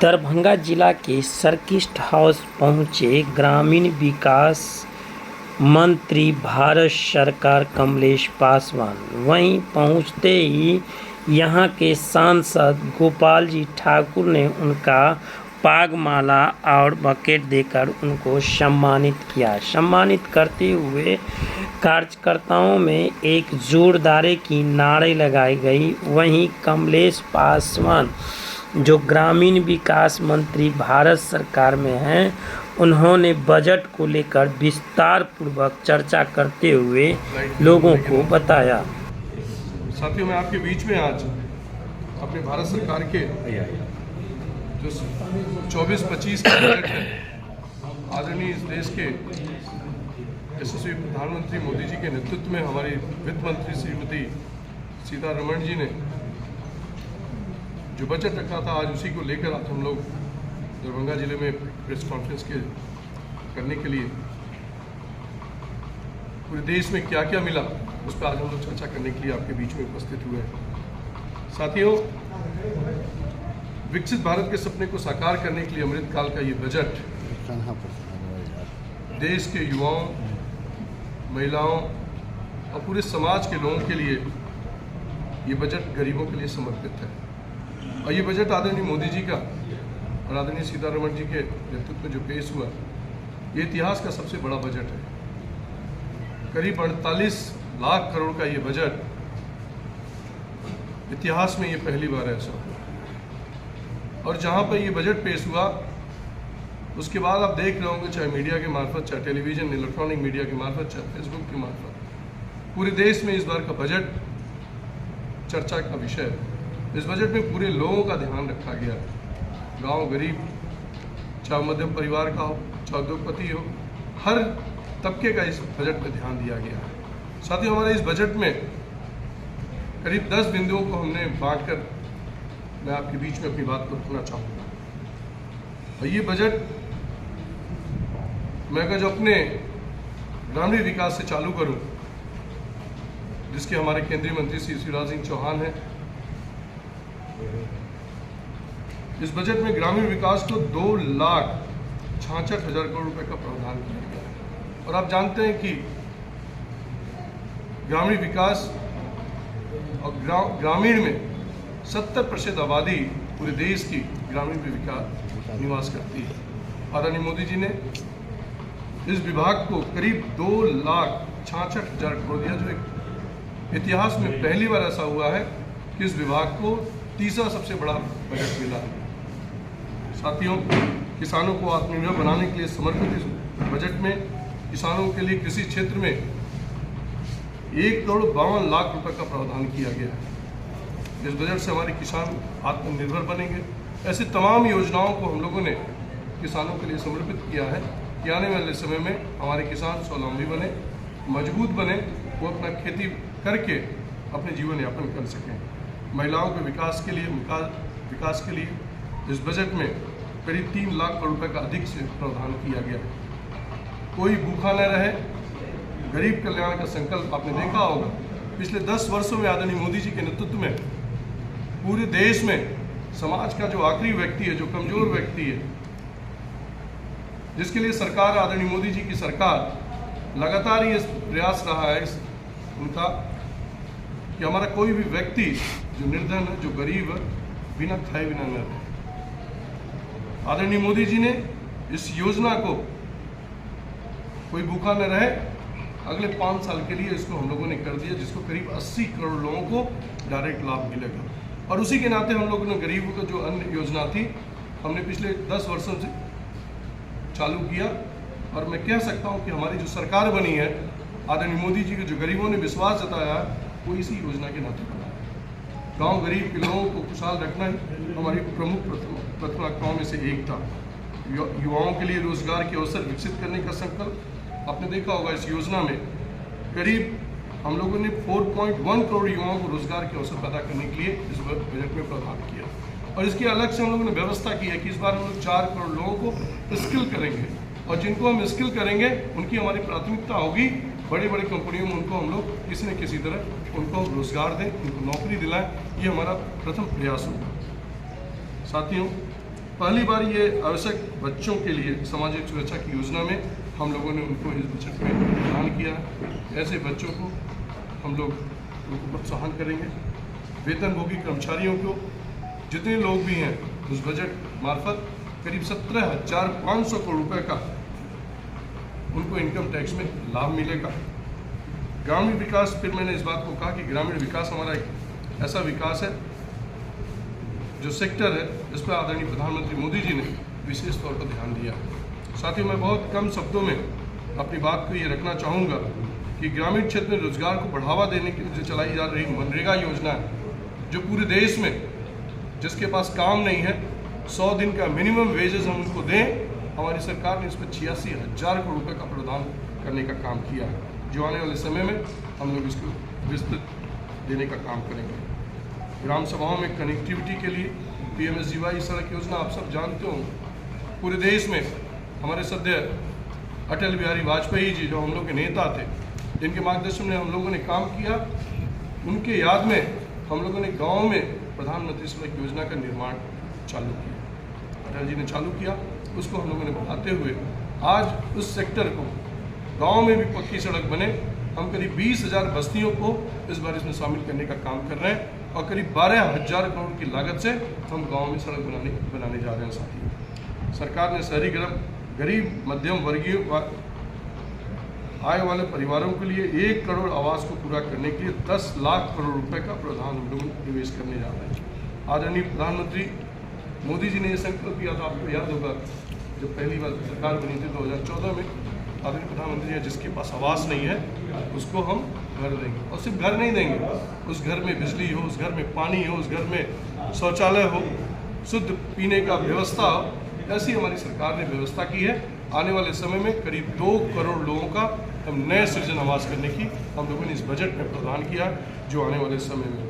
दरभंगा जिला के circuit house पहुंचे ग्रामीण विकास मंत्री भारत सरकार कमलेश पासवान। वहीं पहुंचते ही यहां के सांसद गोपाल जी ठाकुर ने उनका पागमाला और बकेट देकर उनको सम्मानित किया। सम्मानित करते हुए कार्यकर्ताओं में एक जोरदार की नारे लगाई गई। वहीं कमलेश पासवान जो ग्रामीण विकास मंत्री भारत सरकार में हैं, उन्होंने बजट को लेकर विस्तार पूर्वक चर्चा करते हुए लोगों को बताया। साथियों, मैं आपके बीच में आज अपने भारत सरकार के जो 24-25 का बजट है, आदरणीय इस देश के यशस्वी प्रधानमंत्री मोदी जी के नेतृत्व में हमारी वित्त मंत्री श्रीमती सीतारमण जी ने जो बजट रखा था, आज उसी को लेकर आज हम लोग दरभंगा जिले में प्रेस कॉन्फ्रेंस करने के लिए पूरे देश में क्या क्या मिला उस पर आज हम लोग चर्चा करने के लिए आपके बीच में उपस्थित हुए हैं। साथियों, विकसित भारत के सपने को साकार करने के लिए अमृतकाल का ये बजट देश के युवाओं, महिलाओं और पूरे समाज के लोगों के लिए ये बजट गरीबों के लिए समर्पित है। और ये बजट आदरणीय मोदी जी का और आदरणीय सीतारमण जी के नेतृत्व में जो पेश हुआ, ये इतिहास का सबसे बड़ा बजट है। करीब 48 लाख करोड़ का ये बजट, इतिहास में ये पहली बार ऐसा हुआ। और जहाँ पर ये बजट पेश हुआ, उसके बाद आप देख रहे होंगे, चाहे मीडिया के मार्फत, चाहे टेलीविजन, इलेक्ट्रॉनिक मीडिया के मार्फत, चाहे फेसबुक के मार्फत, पूरे देश में इस बार का बजट चर्चा का विषय है। इस बजट में पूरे लोगों का ध्यान रखा गया है। गांव गरीब, चाहे मध्यम परिवार का हो, चाहे उद्योगपति हो, हर तबके का इस बजट में ध्यान दिया गया है। साथ ही हमारे इस बजट में करीब 10 बिंदुओं को हमने बांटकर मैं आपके बीच में अपनी बात को रखना चाहूँगा। और ये बजट मैं अगर जो अपने ग्रामीण विकास से चालू करूँ, जिसके हमारे केंद्रीय मंत्री श्री शिवराज सिंह चौहान हैं, इस बजट में ग्रामीण विकास को 2,66,000 करोड़ रुपए का प्रावधान किया गया है। और आप जानते हैं कि ग्रामीण विकास और ग्रामीण में 70% आबादी पूरे देश की ग्रामीण में विकास निवास करती है। आदरणीय मोदी जी ने इस विभाग को करीब 2,66,000 करोड़ दिया, जो एक इतिहास में पहली बार ऐसा हुआ है कि इस विभाग को तीसरा सबसे बड़ा बजट मिला है। साथियों, किसानों को आत्मनिर्भर बनाने के लिए समर्पित इस बजट में किसानों के लिए कृषि क्षेत्र में 1,52,00,000 रुपए का प्रावधान किया गया है। इस बजट से हमारे किसान आत्मनिर्भर बनेंगे। ऐसी तमाम योजनाओं को हम लोगों ने किसानों के लिए समर्पित किया है कि आने वाले समय में हमारे किसान स्वावलंबी बने, मजबूत बने, वो अपना खेती करके अपने जीवन यापन कर सकें। महिलाओं के विकास के लिए इस बजट में करीब 3 लाख करोड़ रुपए का अधिक से प्रावधान किया गया है। कोई भूखा न रहे, गरीब कल्याण का संकल्प आपने देखा होगा। पिछले 10 वर्षों में आदरणीय मोदी जी के नेतृत्व में पूरे देश में समाज का जो आखिरी व्यक्ति है, जो कमजोर व्यक्ति है, जिसके लिए सरकार, आदरणीय मोदी जी की सरकार लगातार ये प्रयास रहा है उनका कि हमारा कोई भी व्यक्ति जो निर्धन है, जो गरीब है, बिना खाए बिना न रहे। आदरणीय मोदी जी ने इस योजना को, कोई भूखा न रहे, अगले 5 साल के लिए इसको हम लोगों ने कर दिया, जिसको करीब 80 करोड़ लोगों को डायरेक्ट लाभ मिलेगा। और उसी के नाते हम लोगों ने गरीबों को जो अन्य योजना थी, हमने पिछले 10 वर्षों से चालू किया। और मैं कह सकता हूँ कि हमारी जो सरकार बनी है, आदरणीय मोदी जी के जो गरीबों ने विश्वास जताया है, वो इसी योजना के नाते बना है। गांव गरीब के लोगों को खुशहाल रखना ही हमारी प्रमुख प्राथमिकताओं में से एक था। युवाओं के लिए रोजगार के अवसर विकसित करने का संकल्प आपने देखा होगा। इस योजना में करीब हम लोगों ने 4.1 करोड़ युवाओं को रोजगार के अवसर पैदा करने के लिए इस बजट में प्रावधान किया। और इसके अलग से हम लोगों ने व्यवस्था की है कि इस बार हम लोग 4 करोड़ लोगों को स्किल करेंगे, और जिनको हम स्किल करेंगे उनकी हमारी प्राथमिकता होगी बड़ी बड़ी कंपनियों में उनको हम लोग किसी न किसी तरह उनको रोजगार दें, उनको नौकरी दिलाएं। ये हमारा प्रथम प्रयास होगा। साथियों, पहली बार ये आवश्यक बच्चों के लिए सामाजिक सुरक्षा की योजना में हम लोगों ने उनको इस बजट में प्रदान किया है। ऐसे बच्चों को हम लोग उनको प्रोत्साहन करेंगे। वेतनभोगी कर्मचारियों को जितने लोग भी हैं उस बजट मार्फत करीब 17,500 करोड़ रुपए का उनको इनकम टैक्स में लाभ मिलेगा। ग्रामीण विकास, फिर मैंने इस बात को कहा कि ग्रामीण विकास हमारा एक ऐसा विकास है जो सेक्टर है जिस पर आदरणीय प्रधानमंत्री मोदी जी ने विशेष तौर पर ध्यान दिया। साथ ही मैं बहुत कम शब्दों में अपनी बात को ये रखना चाहूँगा कि ग्रामीण क्षेत्र में रोजगार को बढ़ावा देने के लिए जो चलाई जा रही मनरेगा योजना है, जो पूरे देश में जिसके पास काम नहीं है 100 दिन का मिनिमम वेजेस हम उनको दें, हमारी सरकार ने इस पर 86,000 करोड़ रुपये का प्रावधान करने का काम किया है, जो आने वाले समय में हम लोग इसको विस्तृत देने का काम करेंगे। ग्राम सभाओं में कनेक्टिविटी के लिए PMSGY सड़क योजना आप सब जानते हो, पूरे देश में हमारे सद्य अटल बिहारी वाजपेयी जी जो हम लोग के नेता थे, जिनके मार्गदर्शन में हम लोगों ने काम किया, उनके याद में हम लोगों ने गाँव में प्रधानमंत्री सड़क योजना का निर्माण चालू किया। अटल जी ने चालू किया, उसको हम लोगों ने बढ़ाते हुए आज उस सेक्टर को गांव में भी पक्की सड़क बने। हम करीब 20,000 बस्तियों को इस बार इसमें शामिल करने का काम कर रहे हैं और करीब 12,000 करोड़ की लागत से हम गांव में सड़क बनाने जा रहे हैं। साथियों, सरकार ने शहरी गरीब मध्यम वर्गीय आय वाले परिवारों के लिए 1 करोड़ आवास को पूरा करने के लिए 10 लाख करोड़ रुपए का प्रावधान हम लोग निवेश करने जा रहे हैं। आदरणीय प्रधानमंत्री मोदी जी ने ये संकल्प किया था, आपको याद होगा जब पहली बार सरकार बनी थी 2014 में, आदरणीय प्रधानमंत्री जिसके पास आवास नहीं है उसको हम घर देंगे। और सिर्फ घर नहीं देंगे, उस घर में बिजली हो, उस घर में पानी हो, उस घर में शौचालय हो, शुद्ध पीने का व्यवस्था हो, ऐसी हमारी सरकार ने व्यवस्था की है। आने वाले समय में करीब 2 करोड़ लोगों का हम नए सृजन आवास करने की हम लोगों ने इस बजट में प्रावधान किया, जो आने वाले समय में